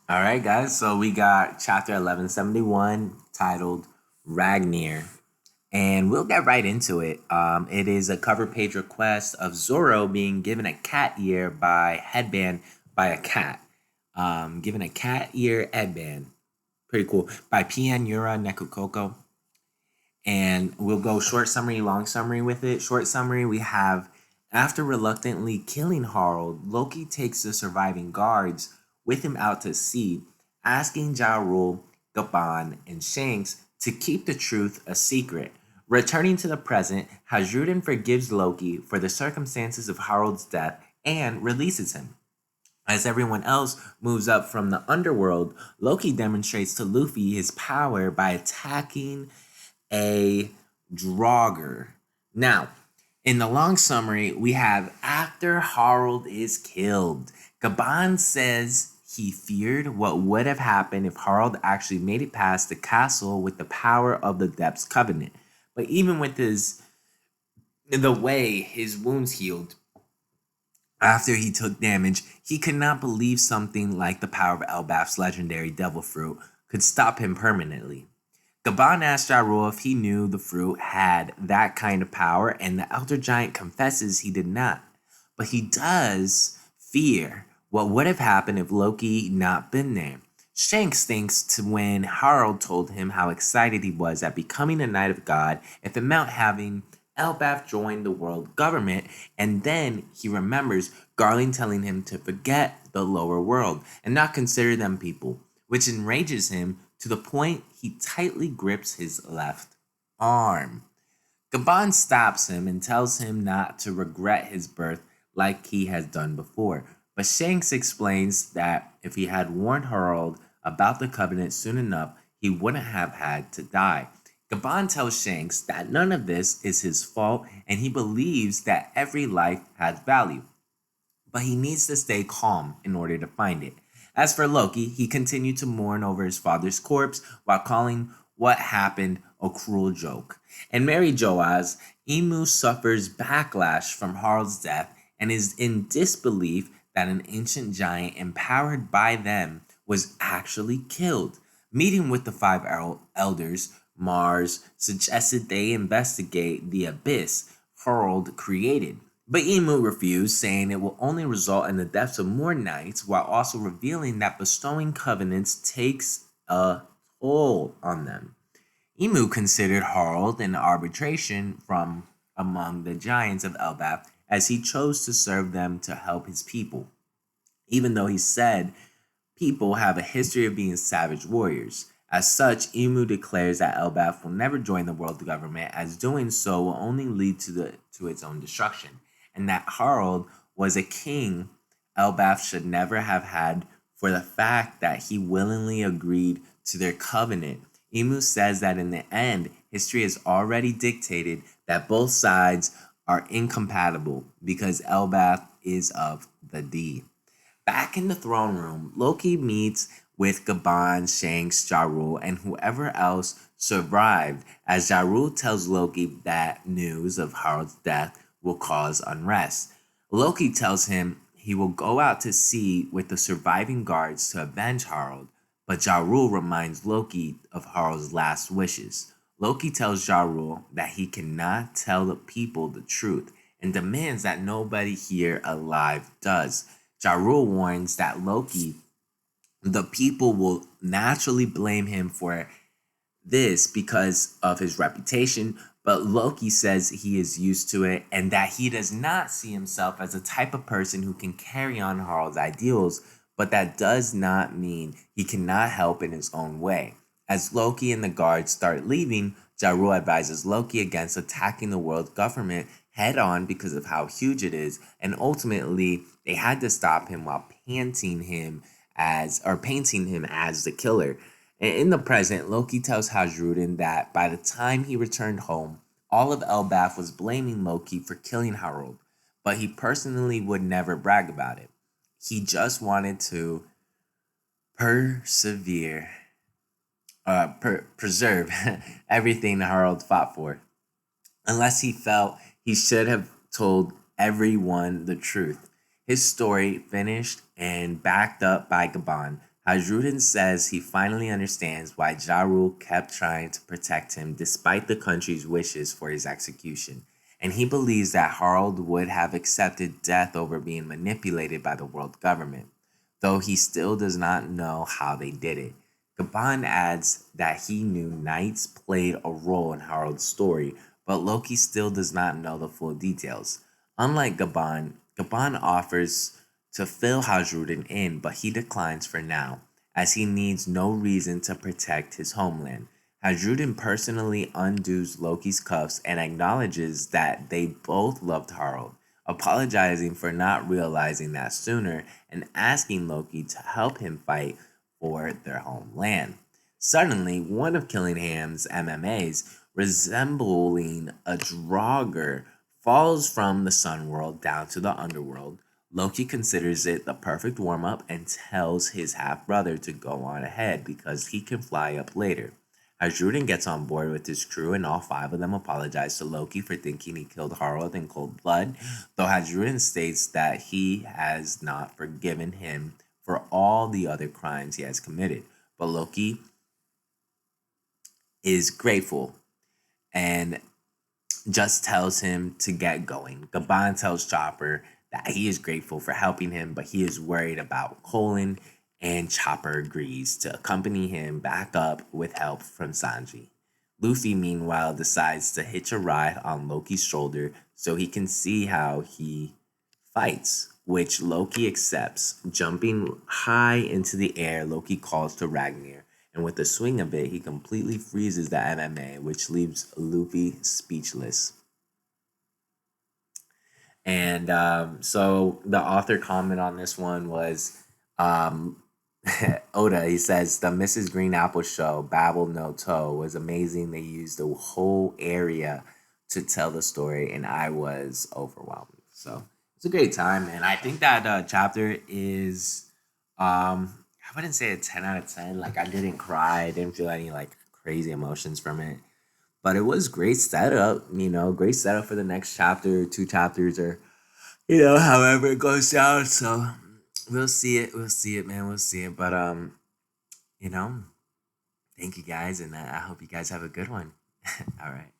All right, guys. So we got chapter 1171 titled Ragnir, and we'll get right into it. It is a cover page request of Zoro being given a cat ear by headband by a cat. Given a cat ear headband. Pretty cool. By PN Yura Nekukoko. And we'll go short summary, long summary with it. Short summary, we have after reluctantly killing Harald, Loki takes the surviving guards with him out to sea, asking Ja Rule, Gaban, and Shanks to keep the truth a secret. Returning to the present, Hasrudin forgives Loki for the circumstances of Harald's death and releases him. As everyone else moves up from the underworld, Loki demonstrates to Luffy his power by attacking a Draugr. Now, in the long summary, we have after Harald is killed, Gaban says he feared what would have happened if Harald actually made it past the castle with the power of the Depths Covenant. But even with the way his wounds healed after he took damage, he could not believe something like the power of Elbaf's legendary Devil Fruit could stop him permanently. Gaban asked Ja Rule if he knew the fruit had that kind of power, and the Elder Giant confesses he did not. But he does fear what would have happened if Loki not been there. Shanks thinks to when Harald told him how excited he was at becoming a Knight of God if it meant having Elbaf join the world government, and then he remembers Garling telling him to forget the lower world and not consider them people, which enrages him to the point he tightly grips his left arm. Gaban stops him and tells him not to regret his birth like he has done before. But Shanks explains that if he had warned Harald about the covenant soon enough, he wouldn't have had to die. Gaban tells Shanks that none of this is his fault and he believes that every life has value. But he needs to stay calm in order to find it. As for Loki, he continued to mourn over his father's corpse while calling what happened a cruel joke. And Mary Joaz, Emu suffers backlash from Harald's death and is in disbelief that an ancient giant empowered by them was actually killed. Meeting with the five elders, Mars suggested they investigate the abyss Harald created. But Emu refused, saying it will only result in the deaths of more knights, while also revealing that bestowing covenants takes a toll on them. Emu considered Harald an arbitration from among the giants of Elbaf, as he chose to serve them to help his people, even though he said people have a history of being savage warriors. As such, Emu declares that Elbaf will never join the world government, as doing so will only lead to its own destruction, and that Harald was a king Elbaf should never have had for the fact that he willingly agreed to their covenant. Emu says that in the end, history has already dictated that both sides are incompatible because Elbaf is of the D. Back in the throne room, Loki meets with Gaban, Shanks, Ja Rule, and whoever else survived, as Ja Rule tells Loki that news of Harald's death will cause unrest. Loki tells him he will go out to sea with the surviving guards to avenge Harald, but Ja Rule reminds Loki of Harald's last wishes. Loki tells Ja Rule that he cannot tell the people the truth and demands that nobody here alive does. Ja Rule warns that the people will naturally blame him for this because of his reputation, but Loki says he is used to it and that he does not see himself as the type of person who can carry on Harald's ideals, but that does not mean he cannot help in his own way. As Loki and the guards start leaving, Ja Rule advises Loki against attacking the world government head on because of how huge it is, and ultimately they had to stop him while painting him as the killer. In the present, Loki tells Hasrudin that by the time he returned home, all of Elbaf was blaming Loki for killing Harald, but he personally would never brag about it. He just wanted to persevere, preserve everything Harald fought for, unless he felt he should have told everyone the truth. His story, finished and backed up by Gaban, Hajrudin says he finally understands why Ja Rule kept trying to protect him despite the country's wishes for his execution, and he believes that Harald would have accepted death over being manipulated by the world government, though he still does not know how they did it. Gaban adds that he knew knights played a role in Harald's story, but Loki still does not know the full details. Unlike Gaban, Gaban offers to fill Hajrudin in, but he declines for now, as he needs no reason to protect his homeland. Hajrudin personally undoes Loki's cuffs and acknowledges that they both loved Harald, apologizing for not realizing that sooner and asking Loki to help him fight for their homeland. Suddenly, one of Killingham's MMAs, resembling a Draugr, falls from the sun world down to the underworld. Loki considers it the perfect warm up and tells his half brother to go on ahead because he can fly up later. Hajrudin gets on board with his crew, and all five of them apologize to Loki for thinking he killed Harald in cold blood, though Hajrudin states that he has not forgiven him for all the other crimes he has committed. But Loki is grateful and just tells him to get going. Gaban tells Chopper that he is grateful for helping him, but he is worried about Colin, and Chopper agrees to accompany him back up with help from Sanji. Luffy, meanwhile, decides to hitch a ride on Loki's shoulder so he can see how he fights, which Loki accepts. Jumping high into the air, Loki calls to Ragnar, and with a swing of it, he completely freezes the MMA, which leaves Luffy speechless. And so the author comment on this one was um, Oda. He says the Mrs. Green Apple show, Babel No Toe, was amazing. They used the whole area to tell the story, and I was overwhelmed. So it's a great time, man. I think that chapter is, I wouldn't say a 10 out of 10. Like I didn't cry, I didn't feel any like crazy emotions from it, but it was great setup. Great setup for the next chapter, two chapters, or however it goes down. So we'll see it. We'll see it, man. We'll see it. But you know, thank you guys, and I hope you guys have a good one. All right.